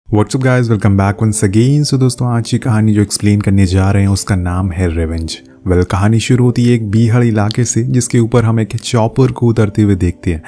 WhatsApp guys, welcome back once again. So दोस्तों, आज की कहानी जो एक्सप्लेन करने जा रहे हैं उसका नाम है रिवेंज। कहानी शुरू होती है एक बीहड़ इलाके से, जिसके ऊपर हम एक चॉपर को उतरते हुए देखते हैं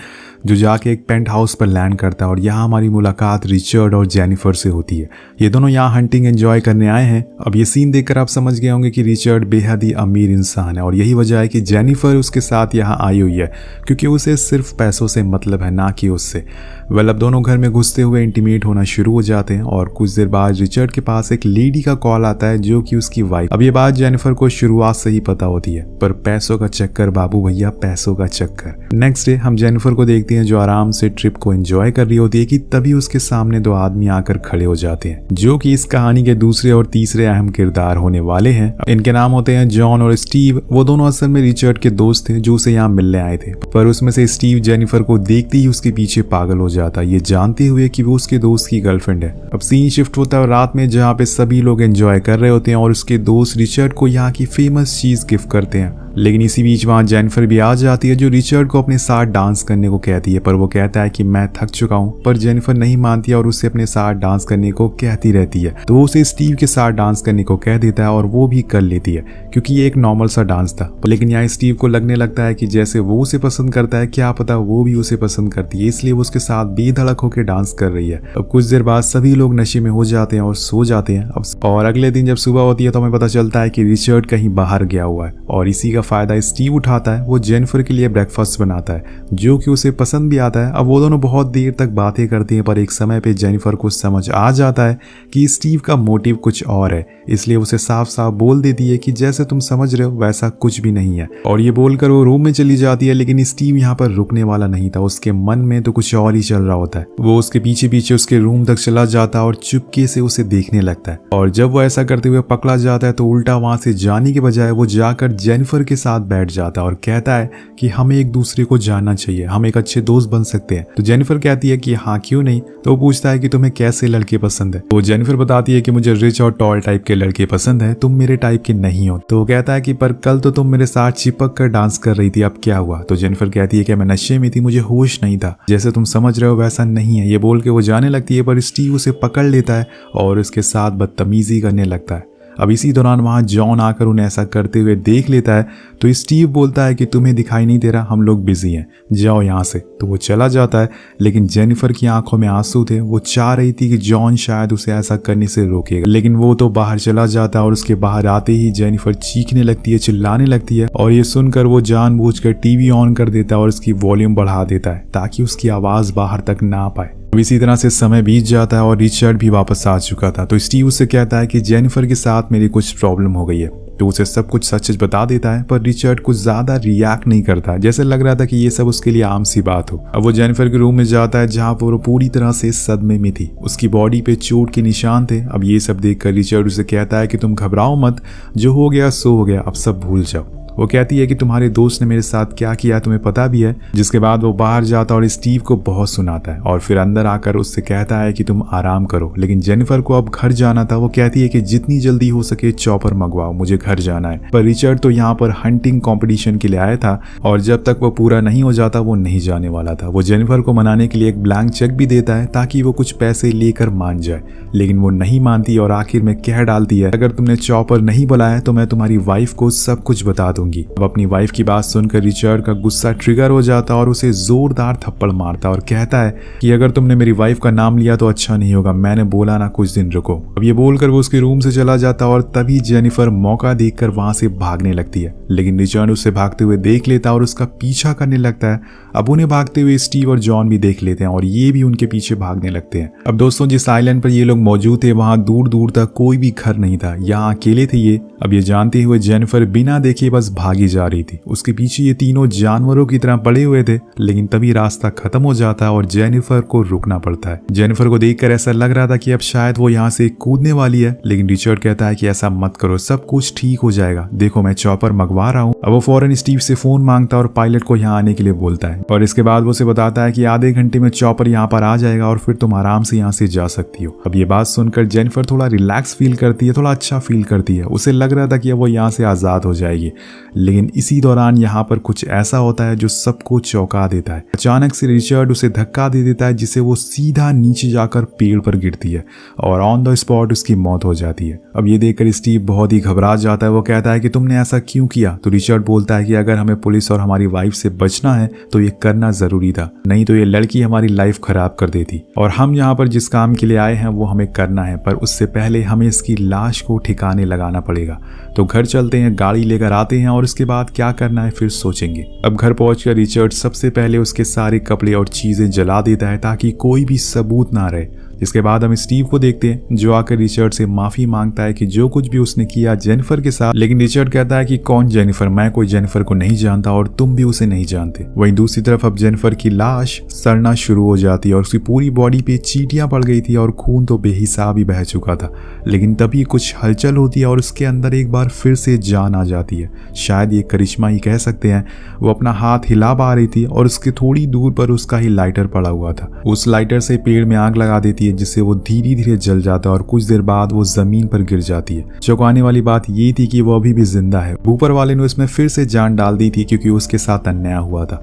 जो जाके एक पेंट हाउस पर लैंड करता है। और यहाँ हमारी मुलाकात रिचर्ड और जेनिफर से होती है। ये दोनों यहाँ हंटिंग एंजॉय करने आए हैं। अब ये सीन देखकर आप समझ गए होंगे कि रिचर्ड बेहद ही अमीर इंसान है और यही वजह है कि जेनिफर उसके साथ यहाँ आई हुई है, क्योंकि उसे सिर्फ पैसों से मतलब है, ना कि उससे। अब दोनों घर में घुसते हुए इंटीमेट होना शुरू हो जाते हैं और कुछ देर बाद रिचर्ड के पास एक लेडी का कॉल आता है जो कि उसकी वाइफ। अब ये बात जेनिफर को शुरुआत से ही पता होती है, पर पैसों का चक्कर बाबू भैया, पैसों का चक्कर। नेक्स्ट डे हम जेनिफर को देखते हैं जो आराम से ट्रिप को एंजॉय कर रही होती है कि तभी उसके सामने दो आदमी आकर खड़े हो जाते हैं जो कि इस कहानी के दूसरे और तीसरे अहम किरदार होने वाले हैं। इनके नाम होते हैं जॉन और स्टीव। वो दोनों असल में रिचर्ड के दोस्त थे जो उसे यहाँ मिलने आए थे, पर उसमें से स्टीव जेनिफर को देखते ही उसके पीछे पागल हो जाता है, ये जानते हुए कि वो उसके दोस्त की गर्लफ्रेंड है। अब सीन शिफ्ट होता है रात में, जहाँ पे सभी लोग एंजॉय कर रहे होते हैं और उसके दोस्त रिचर्ड को यहाँ की फेमस चीज गिफ्ट करते हैं। लेकिन इसी बीच वहाँ जेनिफर भी आ जाती है जो रिचर्ड को अपने साथ डांस करने को कहती है, पर वो कहता है कि मैं थक चुका हूँ। पर जेनिफर नहीं मानती है और उससे अपने साथ डांस करने को कहती रहती है, तो वो उसे स्टीव के साथ डांस करने को कह देता है और वो भी कर लेती है, क्योंकि ये एक नॉर्मल सा डांस था। लेकिन यहाँ स्टीव को लगने लगता है कि जैसे वो उसे पसंद करता है, क्या पता वो भी उसे पसंद करती है, इसलिए वो उसके साथ बेधड़क होकर डांस कर रही है। अब कुछ देर बाद सभी लोग नशे में हो जाते हैं और सो जाते हैं। और अगले दिन जब सुबह होती है तो हमें पता चलता है कि रिचर्ड कहीं बाहर गया हुआ है और इसी का फायदा स्टीव उठाता है। वो जेनिफर के लिए ब्रेकफास्ट बनाता है जो कि उसे पसंद भी आता है। अब वो दोनों बहुत देर तक बातें करती हैं, पर एक समय पे जेनिफर को समझ आ जाता है कि स्टीव का मोटिव कुछ और है, इसलिए उसे साफ साफ बोल देती है कि जैसे तुम समझ रहे हो वैसा कुछ भी नहीं है। और ये बोलकर वो रूम में चली जाती है। लेकिन स्टीव यहाँ पर रुकने वाला नहीं था, उसके मन में तो कुछ और ही चल रहा होता है। वो उसके पीछे पीछे उसके रूम तक चला जाता है और चुपके से उसे देखने लगता है। और जब वो ऐसा करते हुए पकड़ा जाता है तो उल्टा वहां से जाने के बजाय वो जाकर जेनिफर के साथ बैठ जाता है और कहता है कि हमें एक दूसरे को जानना चाहिए, हम एक अच्छे दोस्त बन सकते हैं। तो जेनिफर कहती है कि हाँ क्यों नहीं। तो वो पूछता है कि तुम्हें कैसे लड़के पसंद है। तो जेनिफर बताती है कि मुझे रिच और टॉल टाइप के लड़के पसंद है, तुम मेरे टाइप के नहीं हो। तो वो कहता है कि पर कल तो तुम मेरे साथ चिपक कर डांस कर रही थी, अब क्या हुआ। तो जेनिफर कहती है कि मैं नशे में थी, मुझे होश नहीं था, जैसे तुम समझ रहे हो वैसा नहीं है। ये बोल के वो जाने लगती है, पर स्टीव उसे पकड़ लेता है और उसके साथ बदतमीजी करने लगता है। अब इसी दौरान वहां जॉन आकर उन्हें ऐसा करते हुए देख लेता है, तो स्टीव बोलता है कि तुम्हें दिखाई नहीं दे रहा, हम लोग बिजी हैं, जाओ यहाँ से। तो वो चला जाता है। लेकिन जेनिफर की आंखों में आंसू थे, वो चाह रही थी कि जॉन शायद उसे ऐसा करने से रोकेगा, लेकिन वो तो बाहर चला जाता है। और उसके बाहर आते ही जेनिफर चीखने लगती है, चिल्लाने लगती है, और ये सुनकर वो जानबूझकर टीवी ऑन कर देता है और उसकी वॉल्यूम बढ़ा देता है ताकि उसकी आवाज बाहर तक ना पाए। अब इसी तरह से समय बीत जाता है और रिचर्ड भी वापस आ चुका था। तो स्टीव उससे कहता है कि जेनिफर के साथ मेरी कुछ प्रॉब्लम हो गई है। तो उसे सब कुछ सच बता देता है, पर रिचर्ड कुछ ज्यादा रिएक्ट नहीं करता, जैसे लग रहा था कि ये सब उसके लिए आम सी बात हो। अब वो जेनिफर के रूम में जाता है जहाँ पर वो पूरी तरह से सदमे में थी, उसकी बॉडी पे चोट के निशान थे। अब ये सब देखकर रिचर्ड उसे कहता है कि तुम घबराओ मत, जो हो गया सो हो गया, अब सब भूल जाओ। वो कहती है कि तुम्हारे दोस्त ने मेरे साथ क्या किया तुम्हें पता भी है। जिसके बाद वो बाहर जाता और स्टीव को बहुत सुनाता है और फिर अंदर आकर उससे कहता है कि तुम आराम करो। लेकिन जेनिफर को अब घर जाना था। वो कहती है कि जितनी जल्दी हो सके चॉपर मंगवाओ, मुझे घर जाना है। पर रिचर्ड तो यहाँ पर हंटिंग कंपटीशन के लिए आया था और जब तक वो पूरा नहीं हो जाता वो नहीं जाने वाला था। वो जेनिफर को मनाने के लिए एक ब्लैंक चेक भी देता है ताकि वो कुछ पैसे लेकर मान जाए, लेकिन वो नहीं मानती और आखिर में कह डालती है, अगर तुमने चॉपर नहीं बुलाया तो मैं तुम्हारी वाइफ को सब कुछ बता दूंगी। अब अपनी वाइफ की बात सुनकर रिचर्ड का गुस्सा ट्रिगर हो जाता और उसे जोरदार थप्पड़ मारता और कहता है कि अगर तुमने मेरी वाइफ का नाम लिया तो अच्छा नहीं होगा, मैंने बोला ना कुछ दिन रुको। अब ये बोलकर वो उसके रूम से चला जाता और तभी जेनिफर मौका देखकर वहां से भागने लगती है। लेकिन रिचर्ड उसे भागते हुए देख लेता और उसका पीछा करने लगता है। अब उन्हें भागते हुए स्टीव और जॉन भी देख लेते हैं और ये भी उनके पीछे भागने लगते हैं। अब दोस्तों, जिस आइलैंड पर ये लोग मौजूद थे वहां दूर दूर तक कोई भी घर नहीं था, यहाँ अकेले थे ये। अब ये जानते हुए जेनिफर बिना देखे बस भागी जा रही थी। उसके पीछे ये तीनों जानवरों की तरह पड़े हुए थे। लेकिन तभी रास्ता खत्म हो जाता है और जेनिफर को रुकना पड़ता है। जेनिफर को देखकर ऐसा लग रहा था कि अब शायद वो यहाँ से कूदने वाली है, लेकिन रिचर्ड कहता है कि ऐसा मत करो, सब कुछ ठीक हो जाएगा, देखो मैं चॉपर मंगवा रहा हूँ। अब वो फौरन स्टीव से फोन मांगता और पायलट को यहाँ आने के लिए बोलता है और इसके बाद वो उसे बताता है कि आधे घंटे में चॉपर यहाँ पर आ जाएगा और फिर तुम आराम से यहाँ से जा सकती हो। अब ये बात सुनकर जेनिफर थोड़ा रिलैक्स फील करती है, थोड़ा अच्छा फील करती है। उसे लग रहा था कि अब वो यहाँ से आजाद हो जाएगी, लेकिन इसी दौरान यहाँ पर कुछ ऐसा होता है जो सबको चौंका देता है। अचानक से रिचर्ड उसे धक्का दे देता है जिससे वो सीधा नीचे जाकर पेड़ पर गिरती है और ऑन द स्पॉट उसकी मौत हो जाती है। अब ये देखकर स्टीव बहुत ही घबरा जाता है। वो कहता है कि तुमने ऐसा क्यों किया? तो रिचर्ड बोलता है कि अगर हमें पुलिस और हमारी वाइफ से बचना है तो ये करना जरूरी था, नहीं तो ये लड़की हमारी लाइफ खराब कर देती। और हम यहाँ पर जिस काम के लिए आए हैं वो हमें करना है, पर उससे पहले हमें इसकी लाश को ठिकाने लगाना पड़ेगा। तो घर चलते हैं, गाड़ी लेकर आते हैं और उसके बाद क्या करना है फिर सोचेंगे। अब घर पहुंचकर रिचर्ड सबसे पहले उसके सारे कपड़े और चीजें जला देता है ताकि कोई भी सबूत ना रहे। इसके बाद हम स्टीव को देखते हैं जो आकर रिचर्ड से माफी मांगता है कि जो कुछ भी उसने किया जेनिफर के साथ। लेकिन रिचर्ड कहता है कि कौन जेनिफर? मैं कोई जेनिफर को नहीं जानता और तुम भी उसे नहीं जानते। वहीं दूसरी तरफ अब जेनिफर की लाश सड़ना शुरू हो जाती है और उसकी पूरी बॉडी पे चींटियां पड़ गई थी और खून तो बेहिसाब ही बह चुका था। लेकिन तभी कुछ हलचल होती है और उसके अंदर एक बार फिर से जान आ जाती है। शायद ये करिश्मा ही कह सकते हैं। वो अपना हाथ हिला पा रही थी और उसके थोड़ी दूर पर उसका ही लाइटर पड़ा हुआ था। उस लाइटर से पेड़ में आग लगा देती है जिससे वो धीरे धीरे जल जाता है और कुछ देर बाद वो जमीन पर गिर जाती है। चौंकाने वाली बात ये थी कि वो अभी भी जिंदा है। ऊपर वाले ने उसमें फिर से जान डाल दी थी क्योंकि उसके साथ अन्याय हुआ था,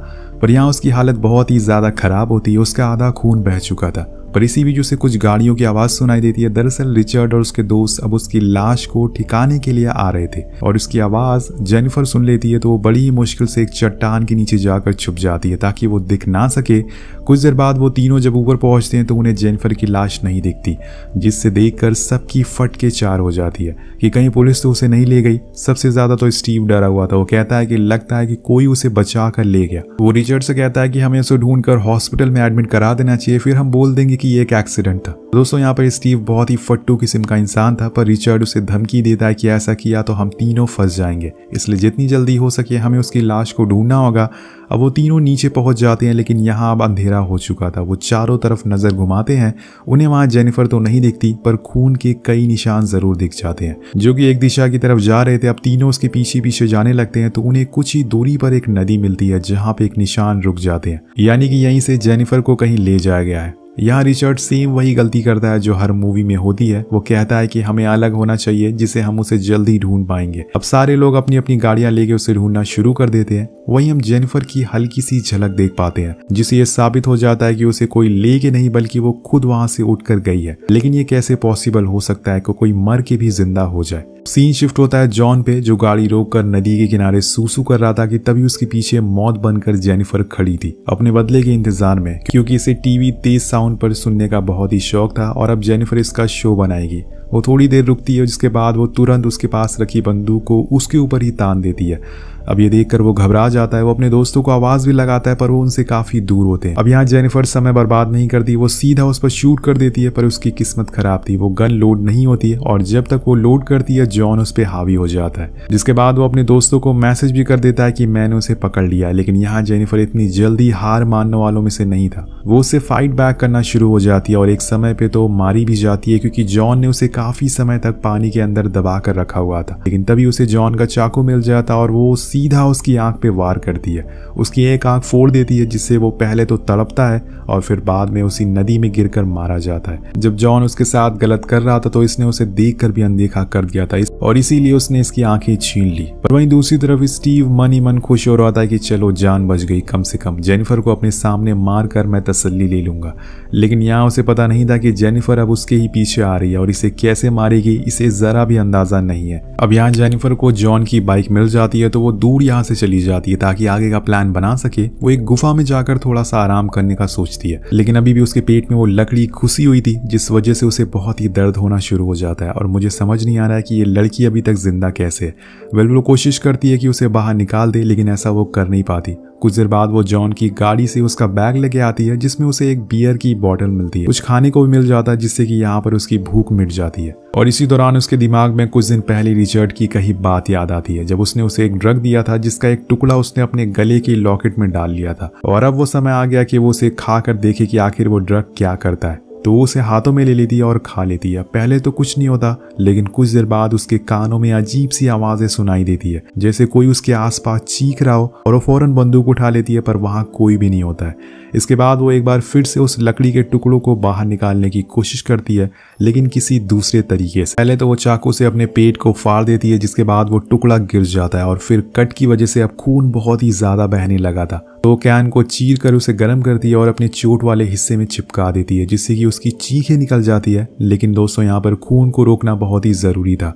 पर यहाँ उसकी हालत बहुत ही ज्यादा खराब होती है। उसका आधा खून बह चुका था। पर इसी बीच उसे कुछ गाड़ियों की आवाज सुनाई देती है। दरअसल रिचर्ड और उसके दोस्त अब उसकी लाश को ठिकाने के लिए आ रहे थे और उसकी आवाज जेनिफर सुन लेती है तो वो बड़ी मुश्किल से एक चट्टान के नीचे जाकर छुप जाती है ताकि वो दिख ना सके। कुछ देर बाद वो तीनों जब ऊपर पहुंचते हैं तो उन्हें जेनिफर की लाश नहीं दिखती, जिससे देखकर सबकी फटके चार हो जाती है कि कहीं पुलिस तो उसे नहीं ले गई। सबसे ज्यादा तो स्टीव डरा हुआ था। वो कहता है कि लगता है कि कोई उसे बचा कर ले गया। वो रिचर्ड से कहता है कि हमें उसे ढूंढकर हॉस्पिटल में एडमिट करा देना चाहिए, फिर हम बोल देंगे कि ये एक एक्सीडेंट था। दोस्तों यहाँ पर स्टीव बहुत ही फट्टू किस्म का इंसान था, पर रिचर्ड उसे धमकी देता है कि ऐसा किया तो हम तीनों फंस जाएंगे, इसलिए जितनी जल्दी हो सके हमें उसकी लाश को ढूंढना होगा। अब वो तीनों नीचे पहुंच जाते हैं लेकिन यहाँ अब अंधेरा हो चुका था। वो चारों तरफ नजर घुमाते हैं, उन्हें वहां जेनिफर तो नहीं दिखती पर खून के कई निशान जरूर दिख जाते हैं जो कि एक दिशा की तरफ जा रहे थे। अब तीनों उसके पीछे पीछे जाने लगते हैं तो उन्हें कुछ ही दूरी पर एक नदी मिलती है जहाँ पे एक निशान रुक जाते हैं, यानी कि यहीं से जेनिफर को कहीं ले जाया गया है। यहाँ रिचर्ड सेम वही गलती करता है जो हर मूवी में होती है। वो कहता है कि हमें अलग होना चाहिए जिससे हम उसे जल्दी ढूंढ पाएंगे। अब सारे लोग अपनी अपनी गाड़ियां लेके उसे ढूंढना शुरू कर देते हैं। वहीं हम जेनिफर की हल्की सी झलक देख पाते हैं जिससे ये साबित हो जाता है कि उसे कोई ले के नहीं बल्कि वो खुद वहां से उठकर गई है। लेकिन ये कैसे पॉसिबल हो सकता है कि कोई मर के भी जिंदा हो जाए। सीन शिफ्ट होता है जॉन पे जो गाड़ी रोककर नदी के किनारे सूसू कर रहा था कि तभी उसके पीछे मौत बनकर जेनिफर खड़ी थी अपने बदले के इंतजार में, क्योंकि इसे टीवी तेज साउंड पर सुनने का बहुत ही शौक था और अब जेनिफर इसका शो बनाएगी। वो थोड़ी देर रुकती है जिसके बाद वो तुरंत उसके पास रखी बंदूक को उसके ऊपर ही तान देती है। अब ये देखकर वो घबरा जाता है। वो अपने दोस्तों को आवाज भी लगाता है पर वो उनसे काफी दूर होते हैं। अब यहाँ जेनिफर समय बर्बाद नहीं करती, वो सीधा उस पर शूट कर देती है, पर उसकी किस्मत खराब थी। वो गन लोड नहीं होती है और जब तक वो लोड करती है जॉन उस पर हावी हो जाता है, जिसके बाद वो अपने दोस्तों को मैसेज भी कर देता है कि मैंने उसे पकड़ लिया। लेकिन यहाँ जेनिफर इतनी जल्दी हार मानने वालों में से नहीं था। वो उससे फाइट बैक करना शुरू हो जाती है और एक समय पे तो मारी भी जाती है क्योंकि जॉन ने उसे काफी समय तक पानी के अंदर दबा कर रखा हुआ था। लेकिन तभी उसे जॉन का चाकू मिल जाता और वो सीधा उसकी आंख पे वार करती है। उसकी एक आंख फोड़ देती है जिससे वो पहले तो तड़पता है और फिर बाद में उसी नदी में गिरकर मारा जाता है। जब जॉन उसके साथ गलत कर रहा था तो इसने उसे देखकर भी अनदेखा कर दिया था और इसीलिए उसने इसकी आंखें छीन ली। पर वहीं दूसरी तरफ स्टीव मन ही मन खुश हो रहा था कि चलो जान बच गई, कम से कम जेनिफर को अपने सामने मार कर मैं तसल्ली ले लूंगा। लेकिन यहाँ उसे पता नहीं था कि जेनिफर अब उसके ही पीछे आ रही है और इसे कैसे मारेगी इसे जरा भी अंदाजा नहीं है। अब यहाँ जेनिफर को जॉन की बाइक मिल जाती है तो वो दूर यहाँ से चली जाती है ताकि आगे का प्लान बना सके। वो एक गुफा में जाकर थोड़ा सा आराम करने का सोचती है, लेकिन अभी भी उसके पेट में वो लकड़ी घुसी हुई थी जिस वजह से उसे बहुत ही दर्द होना शुरू हो जाता है और मुझे समझ नहीं आ रहा है कि ये लड़की अभी तक जिंदा कैसे है। वो कोशिश करती है कि उसे बाहर निकाल दे लेकिन ऐसा वो कर नहीं पाती। कुछ देर बाद वो जॉन की गाड़ी से उसका बैग लेके आती है जिसमें उसे एक बियर की बोतल मिलती है। कुछ खाने को भी मिल जाता है जिससे कि यहाँ पर उसकी भूख मिट जाती है और इसी दौरान उसके दिमाग में कुछ दिन पहले रिचर्ड की कही बात याद आती है जब उसने उसे एक ड्रग दिया था जिसका एक टुकड़ा उसने अपने गले के लॉकेट में डाल लिया था और अब वो समय आ गया कि वो उसे खा कर देखे कि आखिर वो ड्रग क्या करता है। तो वो उसे हाथों में ले लेती है और खा लेती है। पहले तो कुछ नहीं होता लेकिन कुछ देर बाद उसके कानों में अजीब सी आवाजें सुनाई देती है जैसे कोई उसके आसपास चीख रहा हो और वो फौरन बंदूक उठा लेती है पर वहां कोई भी नहीं होता है। इसके बाद वो एक बार फिर से उस लकड़ी के टुकड़ों को बाहर निकालने की कोशिश करती है, लेकिन किसी दूसरे तरीके से। पहले तो वो चाकू से अपने पेट को फाड़ देती है, जिसके बाद वो टुकड़ा गिर जाता है और फिर कट की वजह से अब खून बहुत ही ज्यादा बहने लगा था। तो कैन को चीर कर उसे गर्म करती है और अपने चोट वाले हिस्से में चिपका देती है, जिससे कि उसकी चीखें निकल जाती है। लेकिन दोस्तों, यहाँ पर खून को रोकना बहुत ही जरूरी था।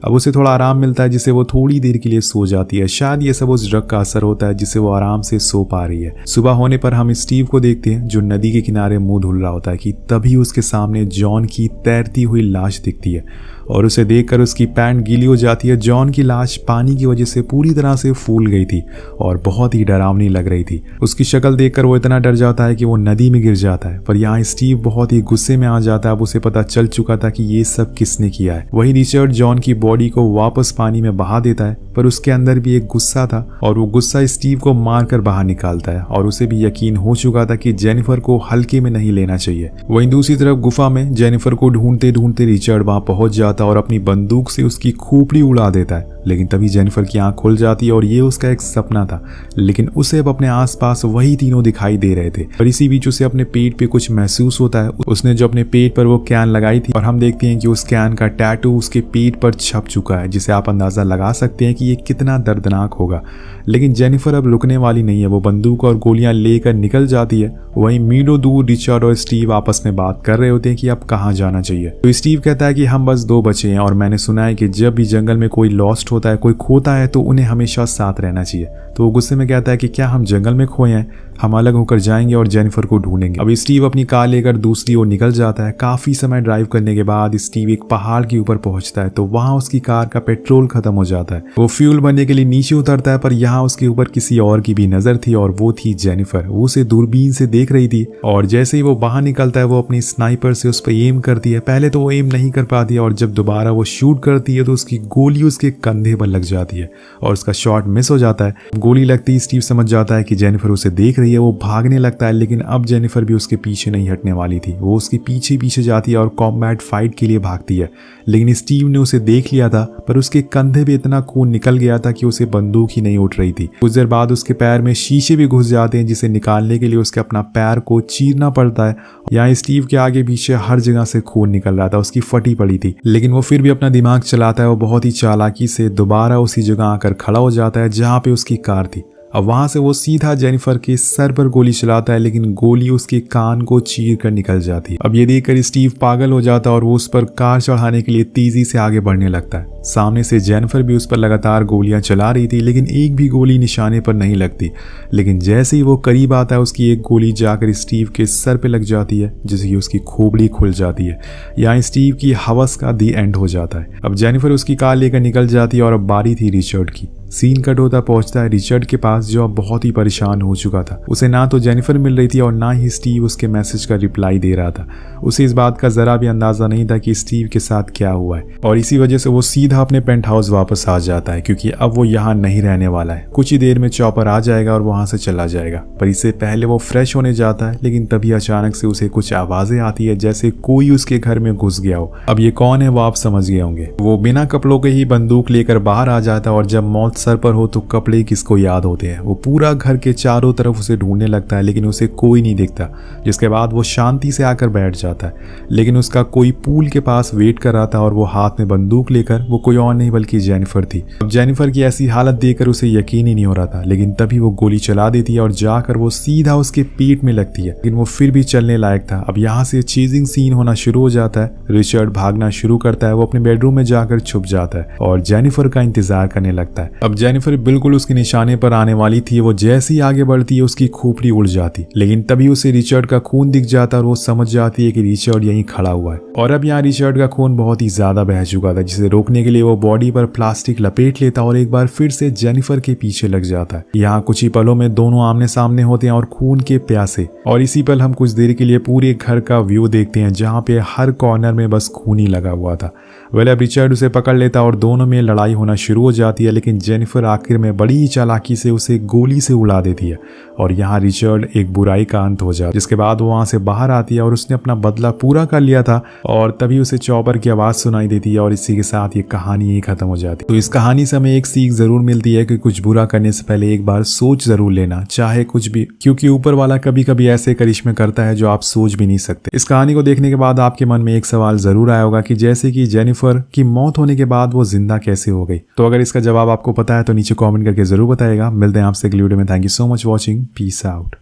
अब उसे थोड़ा आराम मिलता है, जिससे वो थोड़ी देर के लिए सो जाती है। शायद ये सब उस ड्रग का असर होता है, जिससे वो आराम से सो पा रही है। सुबह होने पर हम स्टीव को देखते हैं, जो नदी के किनारे मुंह धुल रहा होता है कि तभी उसके सामने जॉन की तैरती हुई लाश दिखती है और उसे देखकर उसकी पैंट गीली हो जाती है। जॉन की लाश पानी की वजह से पूरी तरह से फूल गई थी और बहुत ही डरावनी लग रही थी। उसकी शक्ल देखकर वो इतना डर जाता है कि वो नदी में गिर जाता है। पर यहाँ स्टीव बहुत ही गुस्से में आ जाता है। अब उसे पता चल चुका था कि ये सब किसने किया है। वही रिचर्ड जॉन की बॉडी को वापस पानी में बहा देता है, पर उसके अंदर भी एक गुस्सा था और वो गुस्सा स्टीव को मारकर बाहर निकालता है। और उसे भी यकीन हो चुका था कि जेनिफर को हल्के में नहीं लेना चाहिए। वहीं दूसरी तरफ गुफा में जेनिफर को ढूंढते ढूंढते रिचर्ड वहां पहुंच जाता और अपनी बंदूक से उसकी खोपड़ी उड़ा देता है। लेकिन तभी जेनिफर की आंख खुल जाती है और ये उसका एक सपना था, लेकिन उसे अब अपने आसपास वही तीनों दिखाई दे रहे थे। और इसी बीच उसे अपने पेट पे कुछ महसूस होता है। उसने जो अपने पेट पर वो कैन लगाई थी और हम देखते हैं कि उस कैन का टैटू उसके पेट पर छप चुका है, जिसे आप अंदाजा लगा सकते हैं कि ये कितना दर्दनाक होगा। लेकिन जेनिफर अब रुकने वाली नहीं है। वो बंदूक और गोलियां लेकर निकल जाती है। वहीं मीलों दूर रिचर्ड और स्टीव आपस में बात कर रहे होते हैं कि अब कहाँ जाना चाहिए। तो स्टीव कहता है कि हम बस 2 बचे हैं और मैंने सुना है कि जब भी जंगल में कोई लॉस्ट होता है, कोई खोता है, तो उन्हें हमेशा साथ रहना चाहिए। तो वो गुस्से में कहता है कि क्या हम जंगल में खोए हैं? हम अलग होकर जाएंगे और जेनिफर को ढूंढेंगे। अब स्टीव अपनी कार लेकर दूसरी ओर निकल जाता है। काफी समय ड्राइव करने के बाद स्टीव एक पहाड़ के ऊपर पहुंचता है, तो वहां उसकी कार का पेट्रोल खत्म हो जाता है। वो फ्यूल भरने के लिए नीचे उतरता है, पर यहाँ उसके ऊपर किसी और की भी नजर थी और वो थी जेनिफर। वो उसे दूरबीन से देख रही थी और जैसे ही वो बाहर निकलता है, वो अपनी स्नाइपर से उस पर एम करती है। पहले तो वो एम नहीं कर पाती है और जब दोबारा वो शूट करती है तो उसकी गोली उसके कंधे पर लग जाती है और उसका शॉट मिस हो जाता है। गोली लगती ही स्टीव समझ जाता है कि जेनिफर उसे देख रही है। वो भागने लगता है, लेकिन अब जेनिफर भी उसके पीछे नहीं हटने वाली थी। वो उसके पीछे पीछे जाती है और कॉम्बैट फाइट के लिए भागती है। लेकिन स्टीव ने उसे देख लिया था, पर उसके कंधे पे इतना खून निकल गया था कि उसे बंदूक ही नहीं उठ रही थी। कुछ देर बाद उसके पैर में शीशे भी घुस जाते हैं, जिसे निकालने के लिए उसके अपना पैर को चीरना पड़ता है। यहाँ स्टीव के आगे पीछे हर जगह से खून निकल रहा था, उसकी फटी पड़ी थी। लेकिन वो फिर भी अपना दिमाग चलाता है। वो बहुत ही चालाकी से दोबारा उसी जगह आकर खड़ा हो जाता है जहाँ पे उसकी कार थी। अब वहां से वो सीधा जेनिफर के सर पर गोली चलाता है, लेकिन गोली उसके कान को चीर कर निकल जाती है। अब ये देखकर स्टीव पागल हो जाता है और वो उस पर कार चढ़ाने के लिए तेजी से आगे बढ़ने लगता है। सामने से जेनिफर भी उस पर लगातार गोलियां चला रही थी, लेकिन एक भी गोली निशाने पर नहीं लगती। लेकिन जैसे ही वो करीब आता है, उसकी एक गोली जाकर स्टीव के सर पे लग जाती है, जिससे कि उसकी खोपड़ी खुल जाती है। यहाँ स्टीव की हवस का दी एंड हो जाता है। अब जेनिफर उसकी कार लेकर निकल जाती है और अब बारी थी रिचर्ड की। सीन कट होता पहुंचता है रिचर्ड के पास, जो अब बहुत ही परेशान हो चुका था। उसे ना तो जेनिफर मिल रही थी और ना ही स्टीव उसके मैसेज का रिप्लाई दे रहा था। उसे इस बात का जरा भी अंदाजा नहीं था कि स्टीव के साथ क्या हुआ है, और इसी वजह से वो सीधा अपने पेंट हाउस वापस आ जाता है, क्योंकि अब वो यहाँ नहीं रहने वाला है। कुछ ही देर में चॉपर आ जाएगा और वहां से चला जाएगा। पर इससे पहले वो फ्रेश होने जाता है, लेकिन तभी अचानक से उसे कुछ आवाजें आती है, जैसे कोई उसके घर में घुस गया हो। अब ये कौन है वो आप समझ गए होंगे। वो बिना कपड़ों के ही बंदूक लेकर बाहर आ जाता है, और जब मौत सर पर हो तो कपड़े किसको याद होते हैं। वो पूरा घर के चारों तरफ उसे ढूंढने लगता है, लेकिन उसे कोई नहीं दिखता। जिसके बाद वो शांति से आकर बैठ जाता है, लेकिन उसका कोई पूल के पास वेट कर रहा था और वो हाथ में बंदूक लेकर, वो कोई और नहीं बल्कि जेनिफर थी। अब जेनिफर की ऐसी हालत देखकर उसे यकीन ही नहीं हो रहा था, लेकिन तभी वो गोली चला देती है और जाकर वो सीधा उसके पेट में लगती है। लेकिन वो फिर भी चलने लायक था। अब यहाँ से चीजिंग सीन होना शुरू हो जाता है। रिचर्ड भागना शुरू करता है। वो अपने बेडरूम में जाकर छुप जाता है और जेनिफर का इंतजार करने लगता है। अब जेनिफर बिल्कुल उसके निशाने पर आने वाली थी। वो जैसे ही आगे बढ़ती है, उसकी खोपड़ी उड़ जाती, लेकिन तभी उसे रिचर्ड का खून दिख जाता और वो समझ जाती है कि रिचर्ड यहीं खड़ा हुआ है। और अब यहाँ रिचर्ड का खून बहुत ही ज्यादा बह चुका था, जिसे रोकने के लिए वो बॉडी पर प्लास्टिक लपेट लेता और एक बार फिर से जेनिफर के पीछे लग जाता है। यहाँ कुछ ही पलों में दोनों आमने सामने होते हैं और खून के प्यासे। और इसी पल हम कुछ देर के लिए पूरे घर का व्यू देखते हैं, जहाँ पे हर कॉर्नर में बस खून ही लगा हुआ था। वेल अब रिचर्ड उसे पकड़ लेता और दोनों में लड़ाई होना शुरू हो जाती है, लेकिन जेनिफर आखिर में बड़ी ही चालाकी से उसे गोली से उड़ा देती है और यहाँ रिचर्ड एक बुराई का अंत हो जाता है। जिसके बाद वो वहाँ से बाहर आती है और उसने अपना बदला पूरा कर लिया था और तभी उसे चॉपर की आवाज़ सुनाई देती है और इसी के साथ ये कहानी ही खत्म हो जाती है। तो इस कहानी से हमें एक सीख ज़रूर मिलती है कि कुछ बुरा करने से पहले एक बार सोच ज़रूर लेना, चाहे कुछ भी, क्योंकि ऊपर वाला कभी कभी ऐसे करिश्मे करता है जो आप सोच भी नहीं सकते। इस कहानी को देखने के बाद आपके मन में एक सवाल ज़रूर आया होगा कि जैसे कि जेनिफर की मौत होने के बाद वो जिंदा कैसे हो गई। तो अगर इसका जवाब आपको पता है तो नीचे कमेंट करके जरूर बताइएगा। मिलते हैं आपसे अगली वीडियो में। Thank you so much watching. Peace out.